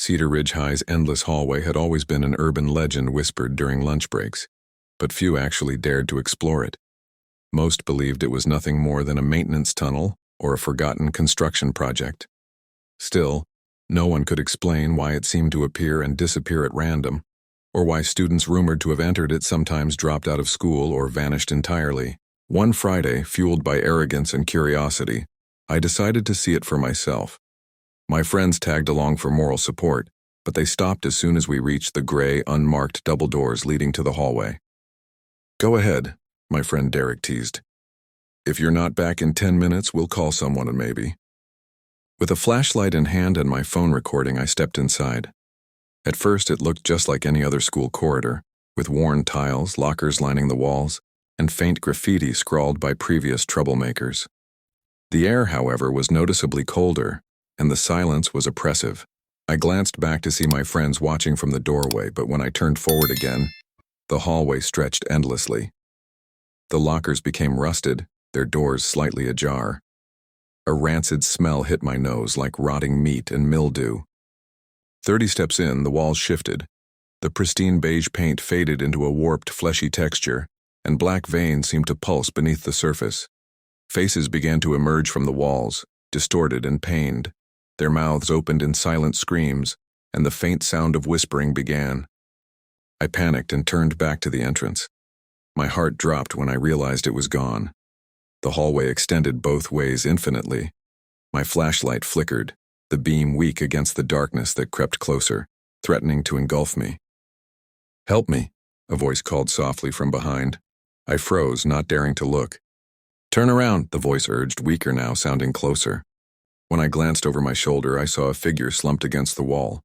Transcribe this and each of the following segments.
Cedar Ridge High's endless hallway had always been an urban legend whispered during lunch breaks, but few actually dared to explore it. Most believed it was nothing more than a maintenance tunnel or a forgotten construction project. Still, no one could explain why it seemed to appear and disappear at random, or why students rumored to have entered it sometimes dropped out of school or vanished entirely. One Friday, fueled by arrogance and curiosity, I decided to see it for myself. My friends tagged along for moral support, but they stopped as soon as we reached the gray, unmarked double doors leading to the hallway. "Go ahead," my friend Derek teased. "If you're not back in 10 minutes, we'll call someone and maybe." With a flashlight in hand and my phone recording, I stepped inside. At first, it looked just like any other school corridor, with worn tiles, lockers lining the walls, and faint graffiti scrawled by previous troublemakers. The air, however, was noticeably colder, and the silence was oppressive. I glanced back to see my friends watching from the doorway, but when I turned forward again, the hallway stretched endlessly. The lockers became rusted, their doors slightly ajar. A rancid smell hit my nose like rotting meat and mildew. 30 steps in, the walls shifted. The pristine beige paint faded into a warped, fleshy texture, and black veins seemed to pulse beneath the surface. Faces began to emerge from the walls, distorted and pained. Their mouths opened in silent screams, and the faint sound of whispering began. I panicked and turned back to the entrance. My heart dropped when I realized it was gone. The hallway extended both ways infinitely. My flashlight flickered, the beam weak against the darkness that crept closer, threatening to engulf me. "Help me," a voice called softly from behind. I froze, not daring to look. "Turn around," the voice urged, weaker now, sounding closer. When I glanced over my shoulder, I saw a figure slumped against the wall.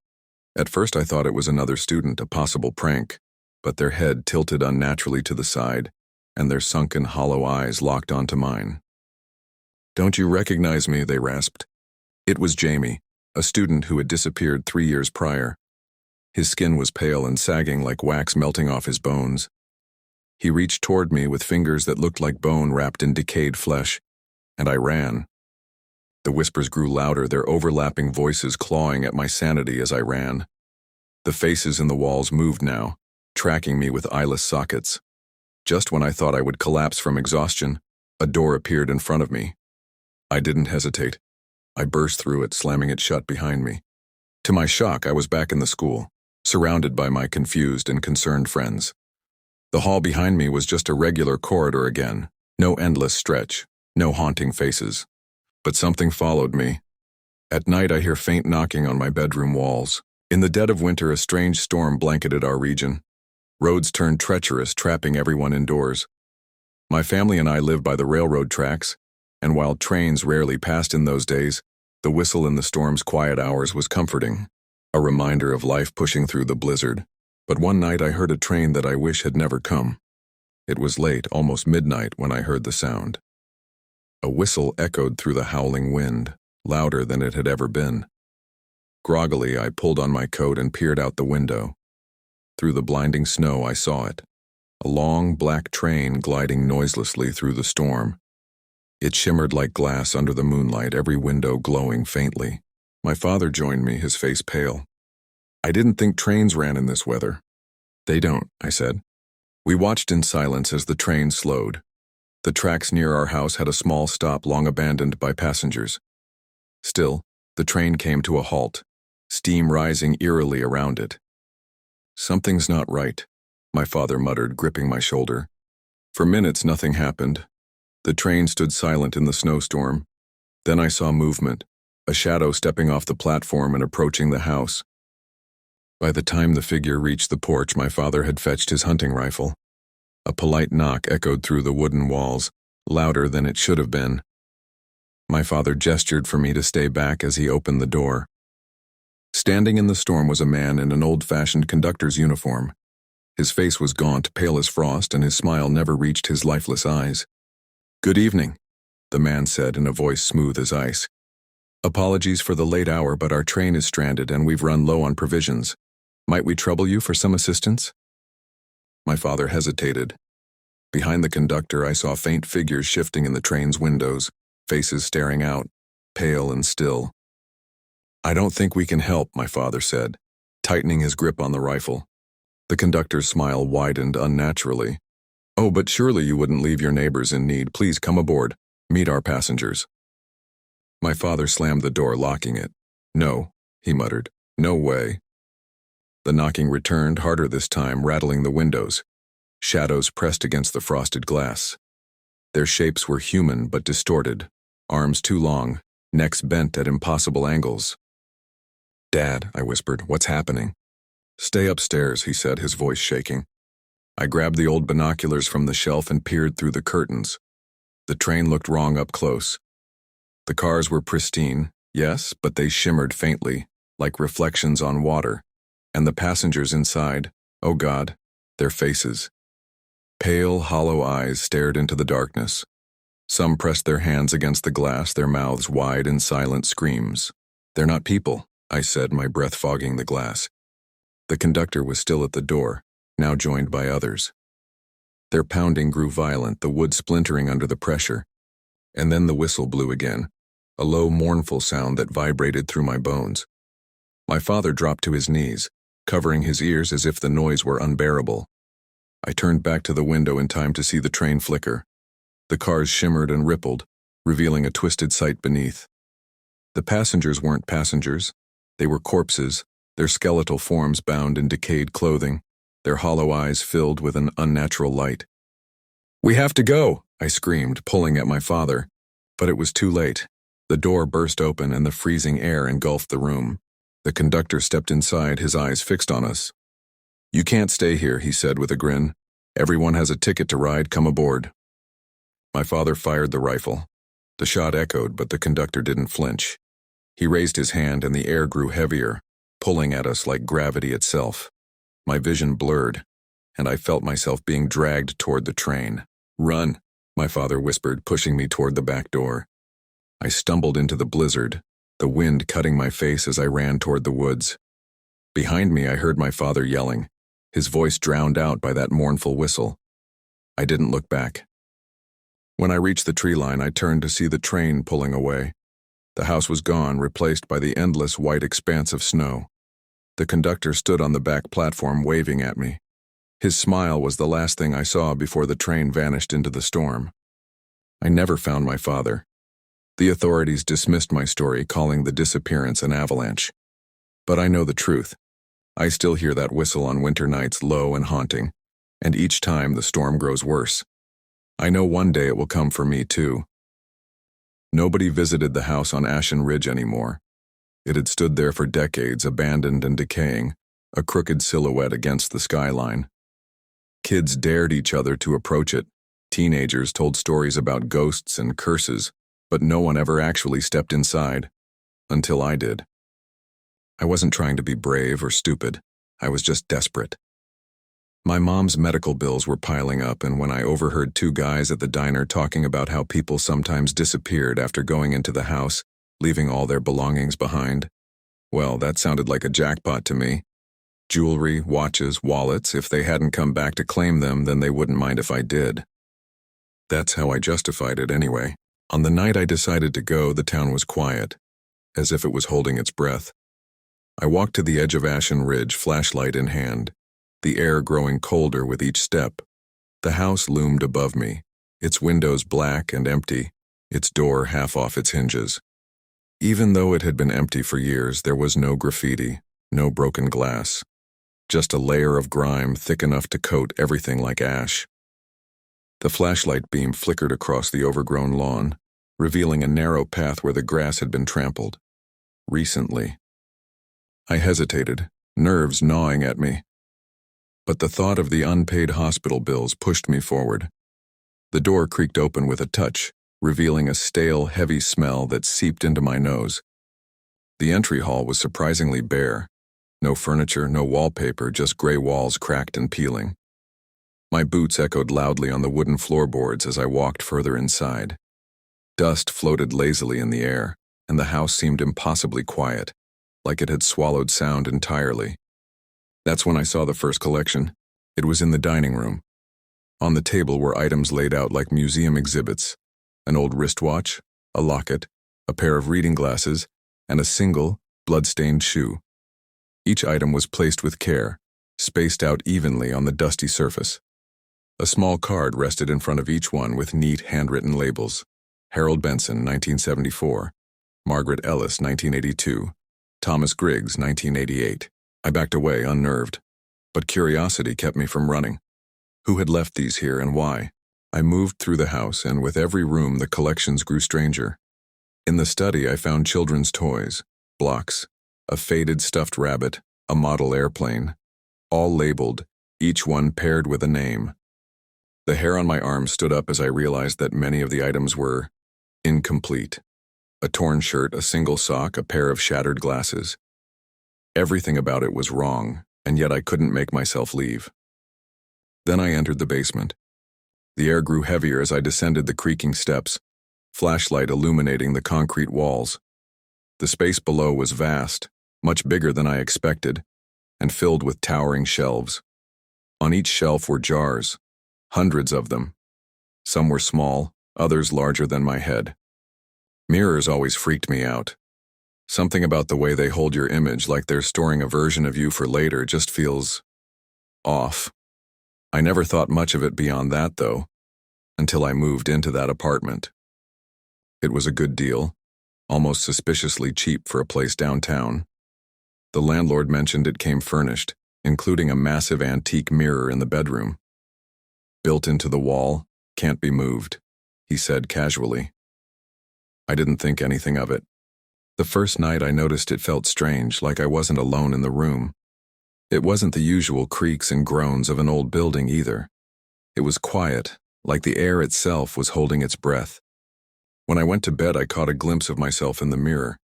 At first I thought it was another student, a possible prank, but their head tilted unnaturally to the side, and their sunken, hollow eyes locked onto mine. "Don't you recognize me?" they rasped. It was Jamie, a student who had disappeared 3 years prior. His skin was pale and sagging like wax melting off his bones. He reached toward me with fingers that looked like bone wrapped in decayed flesh, and I ran. The whispers grew louder, their overlapping voices clawing at my sanity as I ran. The faces in the walls moved now, tracking me with eyeless sockets. Just when I thought I would collapse from exhaustion, a door appeared in front of me. I didn't hesitate. I burst through it, slamming it shut behind me. To my shock, I was back in the school, surrounded by my confused and concerned friends. The hall behind me was just a regular corridor again, no endless stretch, no haunting faces. But something followed me. At night, I hear faint knocking on my bedroom walls. In the dead of winter, a strange storm blanketed our region. Roads turned treacherous, trapping everyone indoors. My family and I lived by the railroad tracks, and while trains rarely passed in those days, the whistle in the storm's quiet hours was comforting, a reminder of life pushing through the blizzard. But one night I heard a train that I wish had never come. It was late, almost midnight, when I heard the sound. A whistle echoed through the howling wind, louder than it had ever been. Groggily, I pulled on my coat and peered out the window. Through the blinding snow, I saw it. A long, black train gliding noiselessly through the storm. It shimmered like glass under the moonlight, every window glowing faintly. My father joined me, his face pale. "I didn't think trains ran in this weather." "They don't," I said. We watched in silence as the train slowed. The tracks near our house had a small stop long abandoned by passengers. Still, the train came to a halt, steam rising eerily around it. "Something's not right," my father muttered, gripping my shoulder. For minutes, nothing happened. The train stood silent in the snowstorm. Then I saw movement, a shadow stepping off the platform and approaching the house. By the time the figure reached the porch, my father had fetched his hunting rifle. A polite knock echoed through the wooden walls, louder than it should have been. My father gestured for me to stay back as he opened the door. Standing in the storm was a man in an old-fashioned conductor's uniform. His face was gaunt, pale as frost, and his smile never reached his lifeless eyes. "Good evening," the man said in a voice smooth as ice. "Apologies for the late hour, but our train is stranded and we've run low on provisions. Might we trouble you for some assistance?" My father hesitated. Behind the conductor, I saw faint figures shifting in the train's windows, faces staring out, pale and still. "I don't think we can help," my father said, tightening his grip on the rifle. The conductor's smile widened unnaturally. "Oh, but surely you wouldn't leave your neighbors in need. Please come aboard. Meet our passengers." My father slammed the door, locking it. "No," he muttered. "No way." The knocking returned, harder this time, rattling the windows. Shadows pressed against the frosted glass. Their shapes were human but distorted, arms too long, necks bent at impossible angles. "Dad," I whispered, "what's happening?" "Stay upstairs," he said, his voice shaking. I grabbed the old binoculars from the shelf and peered through the curtains. The train looked wrong up close. The cars were pristine, yes, but they shimmered faintly, like reflections on water. And the passengers inside, oh God, their faces. Pale, hollow eyes stared into the darkness. Some pressed their hands against the glass, their mouths wide in silent screams. "They're not people," I said, my breath fogging the glass. The conductor was still at the door, now joined by others. Their pounding grew violent, the wood splintering under the pressure. And then the whistle blew again, a low, mournful sound that vibrated through my bones. My father dropped to his knees, covering his ears as if the noise were unbearable. I turned back to the window in time to see the train flicker. The cars shimmered and rippled, revealing a twisted sight beneath. The passengers weren't passengers. They were corpses, their skeletal forms bound in decayed clothing, their hollow eyes filled with an unnatural light. "We have to go," I screamed, pulling at my father. But it was too late. The door burst open and the freezing air engulfed the room. The conductor stepped inside, his eyes fixed on us. "You can't stay here," he said with a grin. "Everyone has a ticket to ride. Come aboard." My father fired the rifle. The shot echoed, but the conductor didn't flinch. He raised his hand and the air grew heavier, pulling at us like gravity itself. My vision blurred, and I felt myself being dragged toward the train. "Run," my father whispered, pushing me toward the back door. I stumbled into the blizzard, the wind cutting my face as I ran toward the woods. Behind me, I heard my father yelling, his voice drowned out by that mournful whistle. I didn't look back. When I reached the tree line, I turned to see the train pulling away. The house was gone, replaced by the endless white expanse of snow. The conductor stood on the back platform waving at me. His smile was the last thing I saw before the train vanished into the storm. I never found my father. The authorities dismissed my story, calling the disappearance an avalanche. But I know the truth. I still hear that whistle on winter nights, low and haunting, and each time the storm grows worse. I know one day it will come for me too. Nobody visited the house on Ashen Ridge anymore. It had stood there for decades, abandoned and decaying, a crooked silhouette against the skyline. Kids dared each other to approach it. Teenagers told stories about ghosts and curses, but no one ever actually stepped inside, until I did. I wasn't trying to be brave or stupid. I was just desperate. My mom's medical bills were piling up, and when I overheard two guys at the diner talking about how people sometimes disappeared after going into the house, leaving all their belongings behind, well, that sounded like a jackpot to me. Jewelry, watches, wallets, if they hadn't come back to claim them, then they wouldn't mind if I did. That's how I justified it anyway. On the night I decided to go, the town was quiet, as if it was holding its breath. I walked to the edge of Ashen Ridge, flashlight in hand, the air growing colder with each step. The house loomed above me, its windows black and empty, its door half off its hinges. Even though it had been empty for years, there was no graffiti, no broken glass, just a layer of grime thick enough to coat everything like ash. The flashlight beam flickered across the overgrown lawn, revealing a narrow path where the grass had been trampled. Recently. I hesitated, nerves gnawing at me. But the thought of the unpaid hospital bills pushed me forward. The door creaked open with a touch, revealing a stale, heavy smell that seeped into my nose. The entry hall was surprisingly bare. No furniture, no wallpaper, just gray walls cracked and peeling. My boots echoed loudly on the wooden floorboards as I walked further inside. Dust floated lazily in the air, and the house seemed impossibly quiet, like it had swallowed sound entirely. That's when I saw the first collection. It was in the dining room. On the table were items laid out like museum exhibits: an old wristwatch, a locket, a pair of reading glasses, and a single, blood-stained shoe. Each item was placed with care, spaced out evenly on the dusty surface. A small card rested in front of each one with neat handwritten labels. Harold Benson, 1974. Margaret Ellis, 1982. Thomas Griggs, 1988. I backed away, unnerved. But curiosity kept me from running. Who had left these here and why? I moved through the house, and with every room the collections grew stranger. In the study I found children's toys, blocks, a faded stuffed rabbit, a model airplane, all labeled, each one paired with a name. The hair on my arm stood up as I realized that many of the items were incomplete. A torn shirt, a single sock, a pair of shattered glasses. Everything about it was wrong, and yet I couldn't make myself leave. Then I entered the basement. The air grew heavier as I descended the creaking steps, flashlight illuminating the concrete walls. The space below was vast, much bigger than I expected, and filled with towering shelves. On each shelf were jars, hundreds of them. Some were small, others larger than my head. Mirrors always freaked me out. Something about the way they hold your image, like they're storing a version of you for later, just feels off. I never thought much of it beyond that, though, until I moved into that apartment. It was a good deal, almost suspiciously cheap for a place downtown. The landlord mentioned it came furnished, including a massive antique mirror in the bedroom. Built into the wall, can't be moved, he said casually. I didn't think anything of it. The first night I noticed it felt strange, like I wasn't alone in the room. It wasn't the usual creaks and groans of an old building either. It was quiet, like the air itself was holding its breath. When I went to bed, I caught a glimpse of myself in the mirror.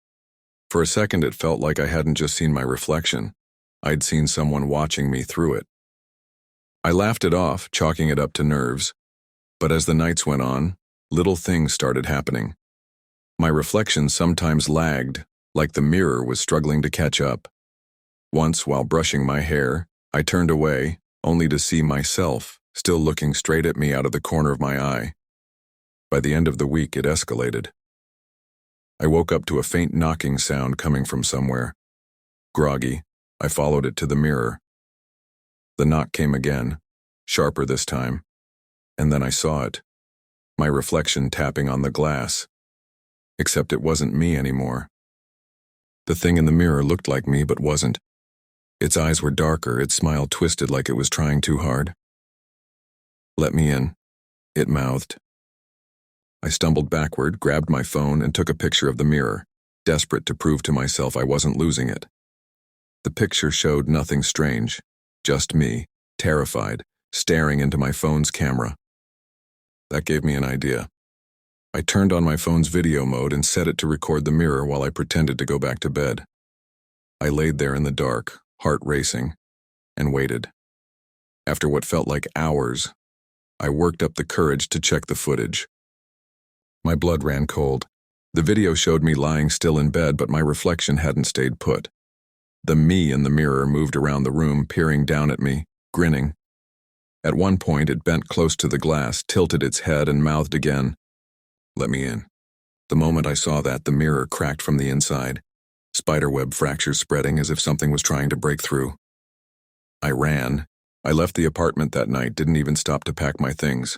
For a second, it felt like I hadn't just seen my reflection. I'd seen someone watching me through it. I laughed it off, chalking it up to nerves. But as the nights went on, little things started happening. My reflection sometimes lagged, like the mirror was struggling to catch up. Once, while brushing my hair, I turned away, only to see myself, still looking straight at me out of the corner of my eye. By the end of the week, it escalated. I woke up to a faint knocking sound coming from somewhere. Groggy, I followed it to the mirror. The knock came again, sharper this time, and then I saw it, my reflection tapping on the glass. Except it wasn't me anymore. The thing in the mirror looked like me but wasn't. Its eyes were darker, its smile twisted like it was trying too hard. "Let me in," it mouthed. I stumbled backward, grabbed my phone, and took a picture of the mirror, desperate to prove to myself I wasn't losing it. The picture showed nothing strange, just me, terrified, staring into my phone's camera. That gave me an idea. I turned on my phone's video mode and set it to record the mirror while I pretended to go back to bed. I laid there in the dark, heart racing, and waited. After what felt like hours, I worked up the courage to check the footage. My blood ran cold. The video showed me lying still in bed, but my reflection hadn't stayed put. The me in the mirror moved around the room, peering down at me, grinning. At one point, it bent close to the glass, tilted its head, and mouthed again, "Let me in." The moment I saw that, the mirror cracked from the inside, spiderweb fractures spreading as if something was trying to break through. I ran. I left the apartment that night, didn't even stop to pack my things.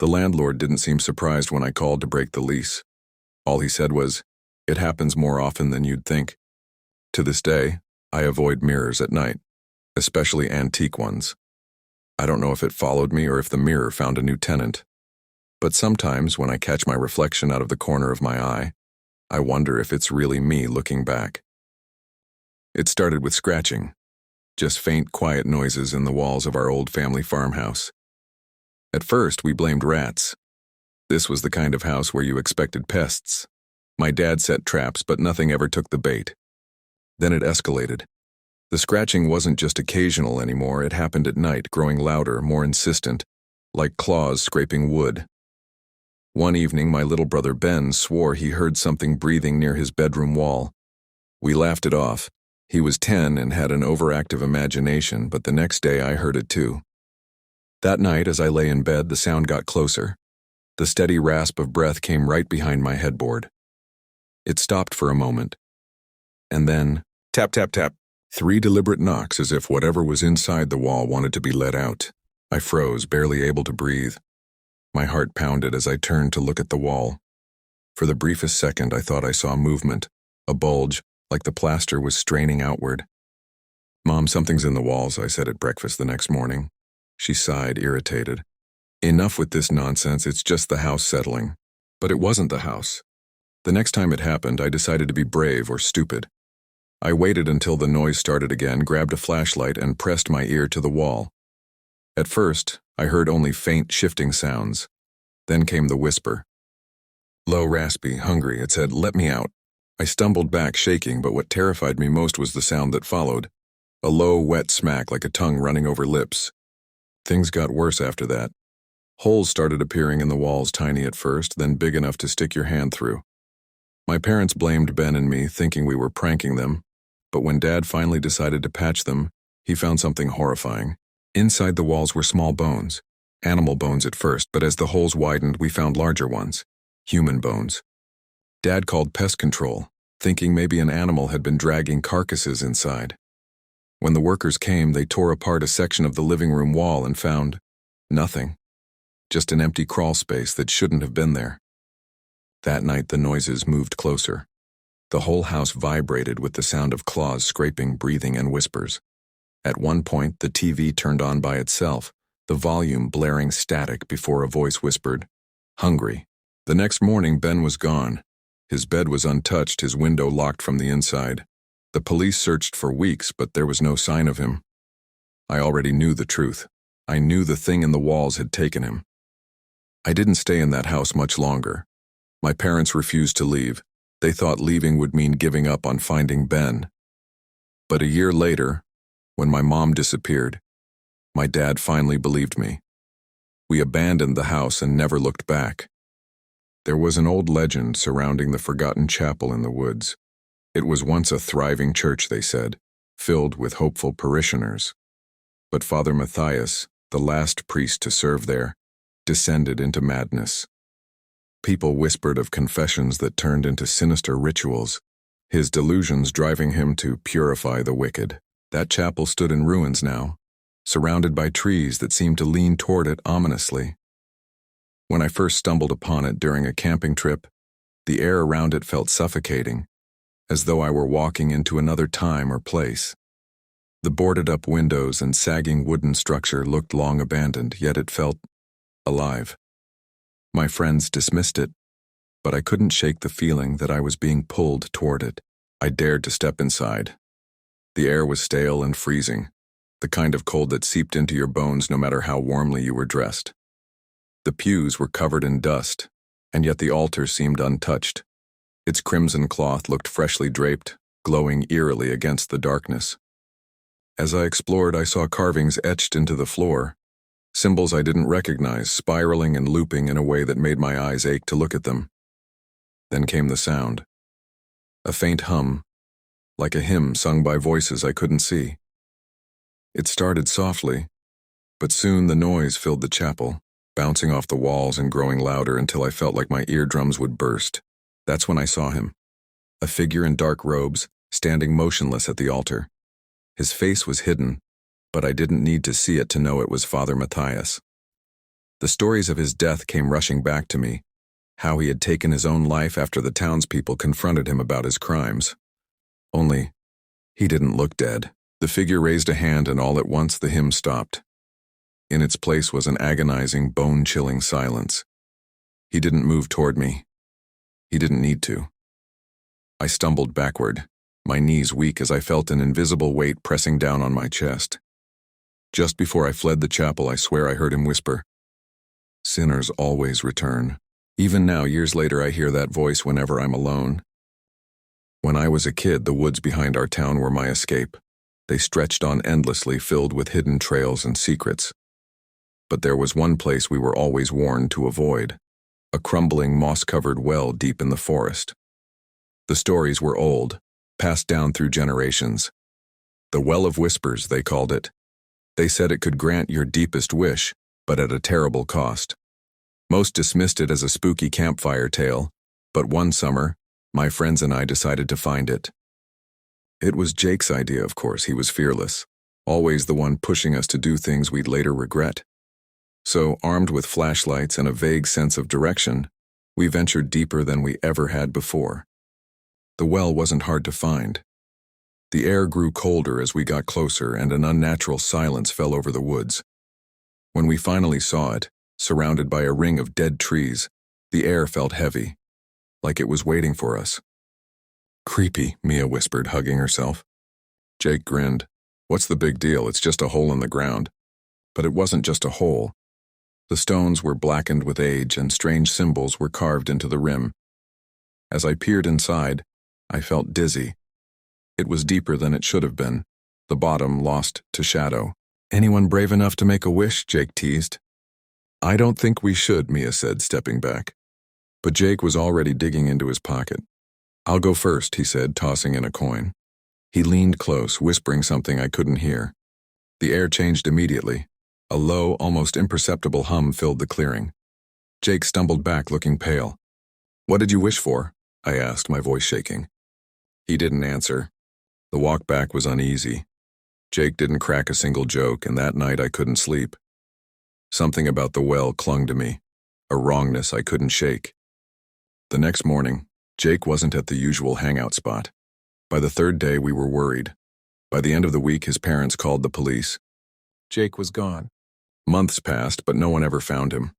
The landlord didn't seem surprised when I called to break the lease. All he said was, "It happens more often than you'd think." To this day, I avoid mirrors at night, especially antique ones. I don't know if it followed me or if the mirror found a new tenant. But sometimes when I catch my reflection out of the corner of my eye, I wonder if it's really me looking back. It started with scratching, just faint, quiet noises in the walls of our old family farmhouse. At first, we blamed rats. This was the kind of house where you expected pests. My dad set traps, but nothing ever took the bait. Then it escalated. The scratching wasn't just occasional anymore, it happened at night, growing louder, more insistent, like claws scraping wood. One evening, my little brother Ben swore he heard something breathing near his bedroom wall. We laughed it off. He was 10 and had an overactive imagination, but the next day I heard it too. That night, as I lay in bed, the sound got closer. The steady rasp of breath came right behind my headboard. It stopped for a moment, and then tap, tap, tap. 3 deliberate knocks as if whatever was inside the wall wanted to be let out. I froze, barely able to breathe. My heart pounded as I turned to look at the wall. For the briefest second, I thought I saw movement, a bulge, like the plaster was straining outward. "Mom, something's in the walls," I said at breakfast the next morning. She sighed, irritated. "Enough with this nonsense, it's just the house settling." But it wasn't the house. The next time it happened, I decided to be brave or stupid. I waited until the noise started again, grabbed a flashlight, and pressed my ear to the wall. At first, I heard only faint, shifting sounds. Then came the whisper. Low, raspy, hungry, it said, "Let me out." I stumbled back, shaking, but what terrified me most was the sound that followed. A low, wet smack like a tongue running over lips. Things got worse after that. Holes started appearing in the walls, tiny at first, then big enough to stick your hand through. My parents blamed Ben and me, thinking we were pranking them, but when Dad finally decided to patch them, he found something horrifying. Inside the walls were small bones. Animal bones at first, but as the holes widened, we found larger ones. Human bones. Dad called pest control, thinking maybe an animal had been dragging carcasses inside. When the workers came, they tore apart a section of the living room wall and found nothing. Just an empty crawl space that shouldn't have been there. That night, the noises moved closer. The whole house vibrated with the sound of claws scraping, breathing, and whispers. At one point, the TV turned on by itself, the volume blaring static before a voice whispered, "Hungry." The next morning, Ben was gone. His bed was untouched, his window locked from the inside. The police searched for weeks, but there was no sign of him. I already knew the truth. I knew the thing in the walls had taken him. I didn't stay in that house much longer. My parents refused to leave. They thought leaving would mean giving up on finding Ben. But a year later, when my mom disappeared, my dad finally believed me. We abandoned the house and never looked back. There was an old legend surrounding the forgotten chapel in the woods. It was once a thriving church, they said, filled with hopeful parishioners. But Father Matthias, the last priest to serve there, descended into madness. People whispered of confessions that turned into sinister rituals, his delusions driving him to purify the wicked. That chapel stood in ruins now, surrounded by trees that seemed to lean toward it ominously. When I first stumbled upon it during a camping trip, the air around it felt suffocating, as though I were walking into another time or place. The boarded-up windows and sagging wooden structure looked long abandoned, yet it felt alive. My friends dismissed it, but I couldn't shake the feeling that I was being pulled toward it. I dared to step inside. The air was stale and freezing, the kind of cold that seeped into your bones no matter how warmly you were dressed. The pews were covered in dust, and yet the altar seemed untouched. Its crimson cloth looked freshly draped, glowing eerily against the darkness. As I explored, I saw carvings etched into the floor, symbols I didn't recognize, spiraling and looping in a way that made my eyes ache to look at them. Then came the sound. A faint hum, like a hymn sung by voices I couldn't see. It started softly, but soon the noise filled the chapel, bouncing off the walls and growing louder until I felt like my eardrums would burst. That's when I saw him. A figure in dark robes, standing motionless at the altar. His face was hidden, but I didn't need to see it to know it was Father Matthias. The stories of his death came rushing back to me, how he had taken his own life after the townspeople confronted him about his crimes. Only, he didn't look dead. The figure raised a hand and all at once the hymn stopped. In its place was an agonizing, bone-chilling silence. He didn't move toward me. He didn't need to. I stumbled backward, my knees weak as I felt an invisible weight pressing down on my chest. Just before I fled the chapel, I swear I heard him whisper, "Sinners always return." Even now, years later, I hear that voice whenever I'm alone. When I was a kid, the woods behind our town were my escape. They stretched on endlessly, filled with hidden trails and secrets. But there was one place we were always warned to avoid, a crumbling, moss-covered well deep in the forest. The stories were old, passed down through generations. The Well of Whispers, they called it. They said it could grant your deepest wish, but at a terrible cost. Most dismissed it as a spooky campfire tale, but one summer, my friends and I decided to find it. It was Jake's idea, of course. He was fearless, always the one pushing us to do things we'd later regret. So, armed with flashlights and a vague sense of direction, we ventured deeper than we ever had before. The well wasn't hard to find. The air grew colder as we got closer, and an unnatural silence fell over the woods. When we finally saw it, surrounded by a ring of dead trees, the air felt heavy, like it was waiting for us. "Creepy," Mia whispered, hugging herself. Jake grinned. "What's the big deal? It's just a hole in the ground." But it wasn't just a hole. The stones were blackened with age, and strange symbols were carved into the rim. As I peered inside, I felt dizzy. It was deeper than it should have been, the bottom lost to shadow. "Anyone brave enough to make a wish?" Jake teased. "I don't think we should," Mia said, stepping back. But Jake was already digging into his pocket. "I'll go first," he said, tossing in a coin. He leaned close, whispering something I couldn't hear. The air changed immediately. A low, almost imperceptible hum filled the clearing. Jake stumbled back, looking pale. "What did you wish for?" I asked, my voice shaking. He didn't answer. The walk back was uneasy. Jake didn't crack a single joke, and that night I couldn't sleep. Something about the well clung to me, a wrongness I couldn't shake. The next morning, Jake wasn't at the usual hangout spot. By the third day, we were worried. By the end of the week, his parents called the police. Jake was gone. Months passed, but no one ever found him.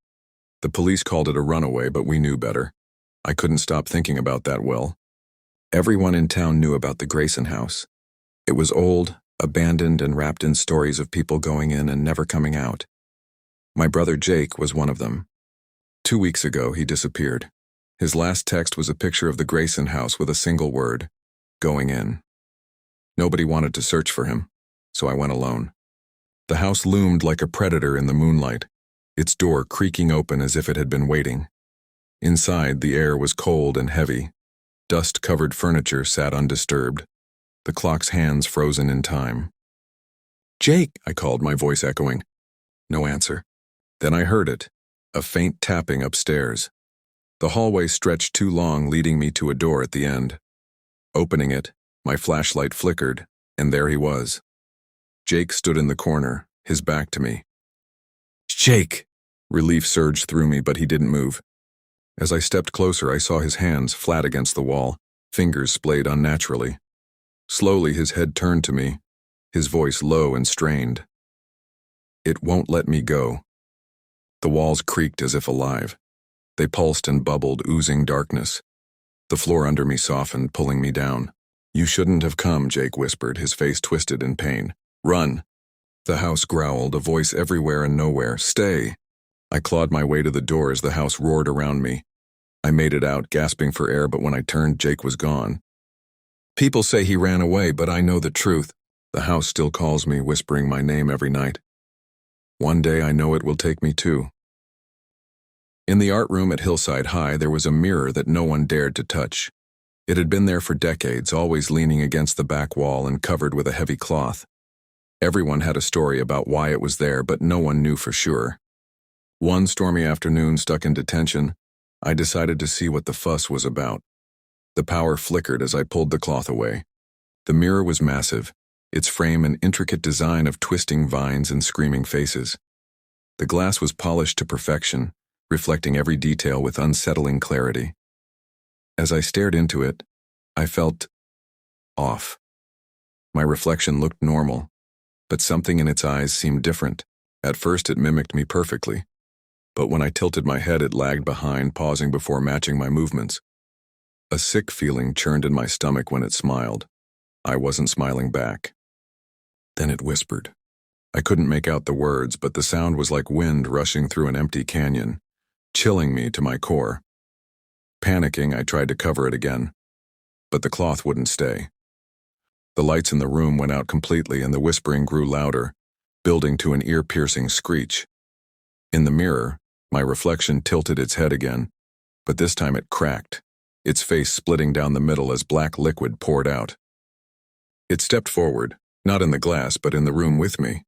The police called it a runaway, but we knew better. I couldn't stop thinking about that well. Everyone in town knew about the Grayson house. It was old, abandoned, and wrapped in stories of people going in and never coming out. My brother Jake was one of them. 2 weeks ago, he disappeared. His last text was a picture of the Grayson house with a single word: going in. Nobody wanted to search for him, so I went alone. The house loomed like a predator in the moonlight, its door creaking open as if it had been waiting. Inside, the air was cold and heavy. Dust-covered furniture sat undisturbed, the clock's hands frozen in time. "Jake," I called, my voice echoing. No answer. Then I heard it, a faint tapping upstairs. The hallway stretched too long, leading me to a door at the end. Opening it, my flashlight flickered, and there he was. Jake stood in the corner, his back to me. "Jake!" Relief surged through me, but he didn't move. As I stepped closer, I saw his hands flat against the wall, fingers splayed unnaturally. Slowly, his head turned to me, his voice low and strained. "It won't let me go." The walls creaked as if alive. They pulsed and bubbled, oozing darkness. The floor under me softened, pulling me down. "You shouldn't have come," Jake whispered, his face twisted in pain. "Run." The house growled, a voice everywhere and nowhere. "Stay." I clawed my way to the door as the house roared around me. I made it out, gasping for air, but when I turned, Jake was gone. "People say he ran away, but I know the truth." The house still calls me, whispering my name every night. One day I know it will take me too. In the art room at Hillside High, there was a mirror that no one dared to touch. It had been there for decades, always leaning against the back wall and covered with a heavy cloth. Everyone had a story about why it was there, but no one knew for sure. One stormy afternoon, stuck in detention, I decided to see what the fuss was about. The power flickered as I pulled the cloth away. The mirror was massive, its frame an intricate design of twisting vines and screaming faces. The glass was polished to perfection, reflecting every detail with unsettling clarity. As I stared into it, I felt off. My reflection looked normal, but something in its eyes seemed different. At first it mimicked me perfectly, but when I tilted my head it lagged behind, pausing before matching my movements. A sick feeling churned in my stomach when it smiled. I wasn't smiling back. Then it whispered. I couldn't make out the words, but the sound was like wind rushing through an empty canyon, chilling me to my core. Panicking, I tried to cover it again, but the cloth wouldn't stay. The lights in the room went out completely and the whispering grew louder, building to an ear-piercing screech. In the mirror, my reflection tilted its head again, but this time it cracked, its face splitting down the middle as black liquid poured out. It stepped forward, not in the glass, but in the room with me.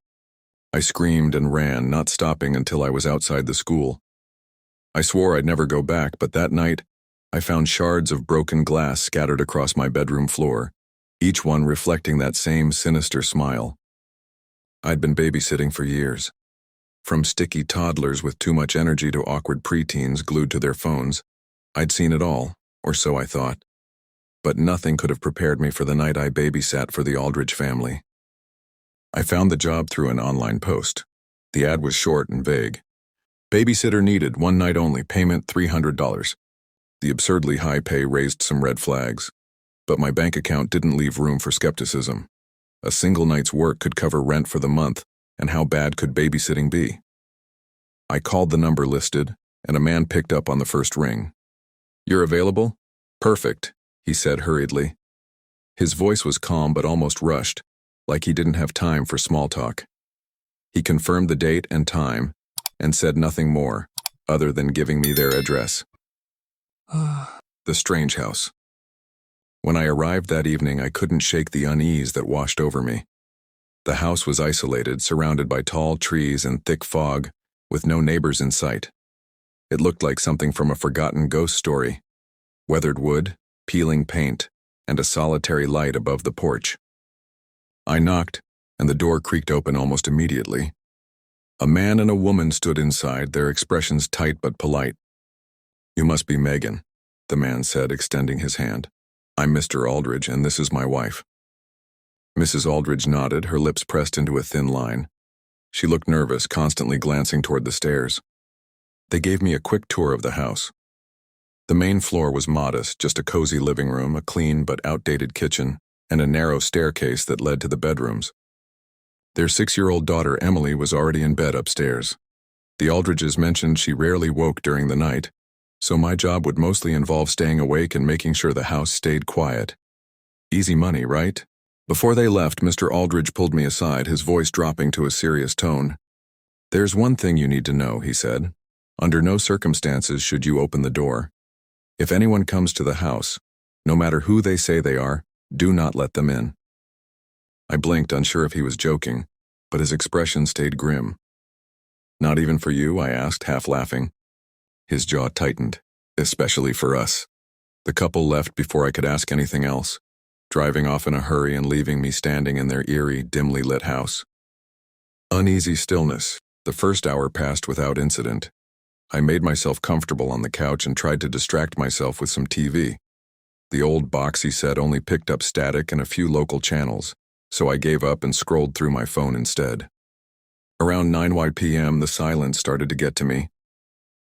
I screamed and ran, not stopping until I was outside the school. I swore I'd never go back, but that night, I found shards of broken glass scattered across my bedroom floor, each one reflecting that same sinister smile. I'd been babysitting for years. From sticky toddlers with too much energy to awkward preteens glued to their phones, I'd seen it all, or so I thought. But nothing could have prepared me for the night I babysat for the Aldridge family. I found the job through an online post. The ad was short and vague. Babysitter needed, one night only, payment $300. The absurdly high pay raised some red flags, but my bank account didn't leave room for skepticism. A single night's work could cover rent for the month, and how bad could babysitting be? I called the number listed, and a man picked up on the first ring. "You're available?" "Perfect," he said hurriedly. His voice was calm but almost rushed, like he didn't have time for small talk. He confirmed the date and time, and said nothing more, other than giving me their address. The strange house. When I arrived that evening, I couldn't shake the unease that washed over me. The house was isolated, surrounded by tall trees and thick fog, with no neighbors in sight. It looked like something from a forgotten ghost story. Weathered wood, peeling paint, and a solitary light above the porch. I knocked, and the door creaked open almost immediately. A man and a woman stood inside, their expressions tight but polite. "You must be Megan," the man said, extending his hand. "I'm Mr. Aldridge, and this is my wife." Mrs. Aldridge nodded, her lips pressed into a thin line. She looked nervous, constantly glancing toward the stairs. They gave me a quick tour of the house. The main floor was modest, just a cozy living room, a clean but outdated kitchen, and a narrow staircase that led to the bedrooms. Their 6-year-old daughter, Emily, was already in bed upstairs. The Aldridges mentioned she rarely woke during the night, so my job would mostly involve staying awake and making sure the house stayed quiet. Easy money, right? Before they left, Mr. Aldridge pulled me aside, his voice dropping to a serious tone. "There's one thing you need to know," he said. "Under no circumstances should you open the door. If anyone comes to the house, no matter who they say they are, do not let them in." I blinked, unsure if he was joking, but his expression stayed grim. "Not even for you?" I asked, half laughing. His jaw tightened. "Especially for us." The couple left before I could ask anything else, driving off in a hurry and leaving me standing in their eerie, dimly lit house. Uneasy stillness. The first hour passed without incident. I made myself comfortable on the couch and tried to distract myself with some TV. The old boxy set only picked up static and a few local channels, so I gave up and scrolled through my phone instead. Around 9 p.m., the silence started to get to me.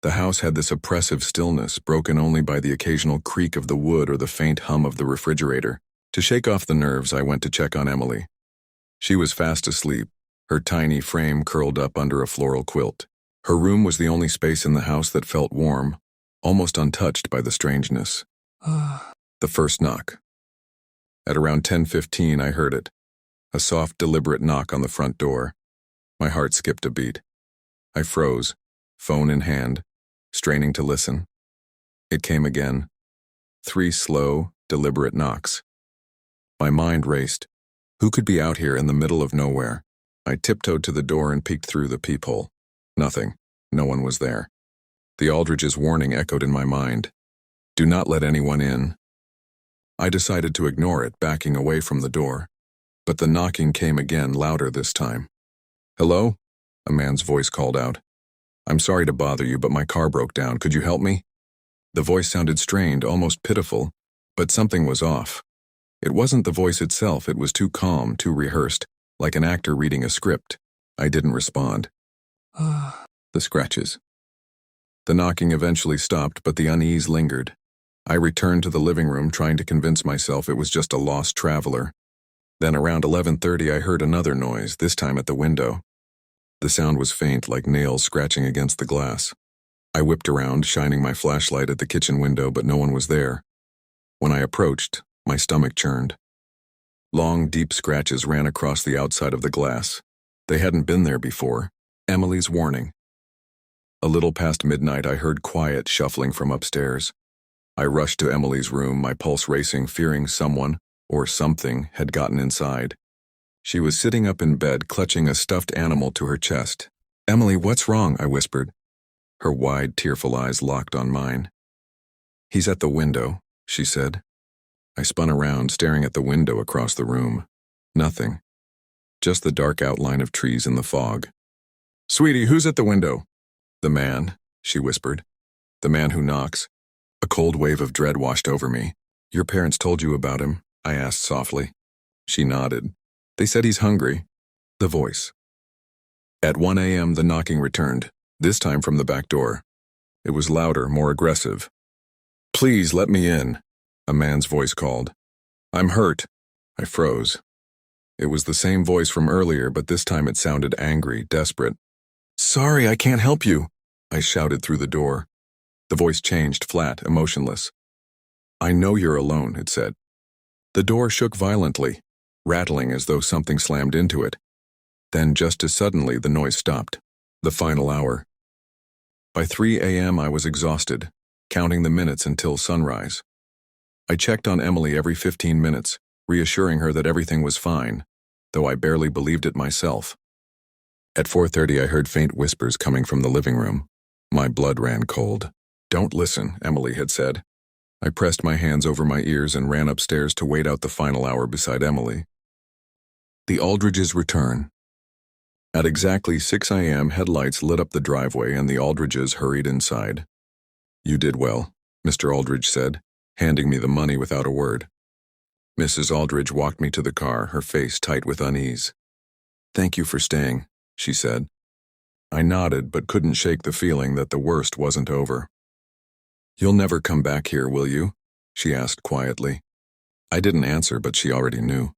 The house had this oppressive stillness, broken only by the occasional creak of the wood or the faint hum of the refrigerator. To shake off the nerves, I went to check on Emily. She was fast asleep, her tiny frame curled up under a floral quilt. Her room was the only space in the house that felt warm, almost untouched by the strangeness. The first knock. At around 10:15, I heard it. A soft, deliberate knock on the front door. My heart skipped a beat. I froze, phone in hand, straining to listen. It came again. 3 slow, deliberate knocks. My mind raced. Who could be out here in the middle of nowhere? I tiptoed to the door and peeked through the peephole. Nothing. No one was there. The Aldridge's warning echoed in my mind. Do not let anyone in. I decided to ignore it, backing away from the door. But the knocking came again, louder this time. "Hello?" a man's voice called out. "I'm sorry to bother you, but my car broke down. Could you help me?" The voice sounded strained, almost pitiful, but something was off. It wasn't the voice itself, it was too calm, too rehearsed, like an actor reading a script. I didn't respond. The scratches. The knocking eventually stopped, but the unease lingered. I returned to the living room, trying to convince myself it was just a lost traveler. Then around 11:30 I heard another noise, this time at the window. The sound was faint, like nails scratching against the glass. I whipped around, shining my flashlight at the kitchen window, but no one was there. When I approached, my stomach churned. Long, deep scratches ran across the outside of the glass. They hadn't been there before. Emily's warning. A little past midnight, I heard quiet shuffling from upstairs. I rushed to Emily's room, my pulse racing, fearing someone, or something, had gotten inside. She was sitting up in bed, clutching a stuffed animal to her chest. "Emily, what's wrong?" I whispered. Her wide, tearful eyes locked on mine. "He's at the window," she said. I spun around, staring at the window across the room. Nothing. Just the dark outline of trees in the fog. "Sweetie, who's at the window?" "The man," she whispered. "The man who knocks." A cold wave of dread washed over me. "Your parents told you about him?" I asked softly. She nodded. "They said he's hungry." The voice. At 1 a.m. the knocking returned, this time from the back door. It was louder, more aggressive. "Please let me in," a man's voice called. "I'm hurt." I froze. It was the same voice from earlier, but this time it sounded angry, desperate. "Sorry, I can't help you," I shouted through the door. The voice changed, flat, emotionless. "I know you're alone," it said. The door shook violently, rattling as though something slammed into it. Then, just as suddenly, the noise stopped. The final hour. By 3 a.m. I was exhausted, counting the minutes until sunrise. I checked on Emily every 15 minutes, reassuring her that everything was fine, though I barely believed it myself. At 4:30 I heard faint whispers coming from the living room. My blood ran cold. "Don't listen," Emily had said. I pressed my hands over my ears and ran upstairs to wait out the final hour beside Emily. The Aldridges' return. At exactly 6 a.m. headlights lit up the driveway and the Aldridges hurried inside. "You did well," Mr. Aldridge said, handing me the money without a word. Mrs. Aldridge walked me to the car, her face tight with unease. "Thank you for staying," she said. I nodded but couldn't shake the feeling that the worst wasn't over. "You'll never come back here, will you?" she asked quietly. I didn't answer, but she already knew.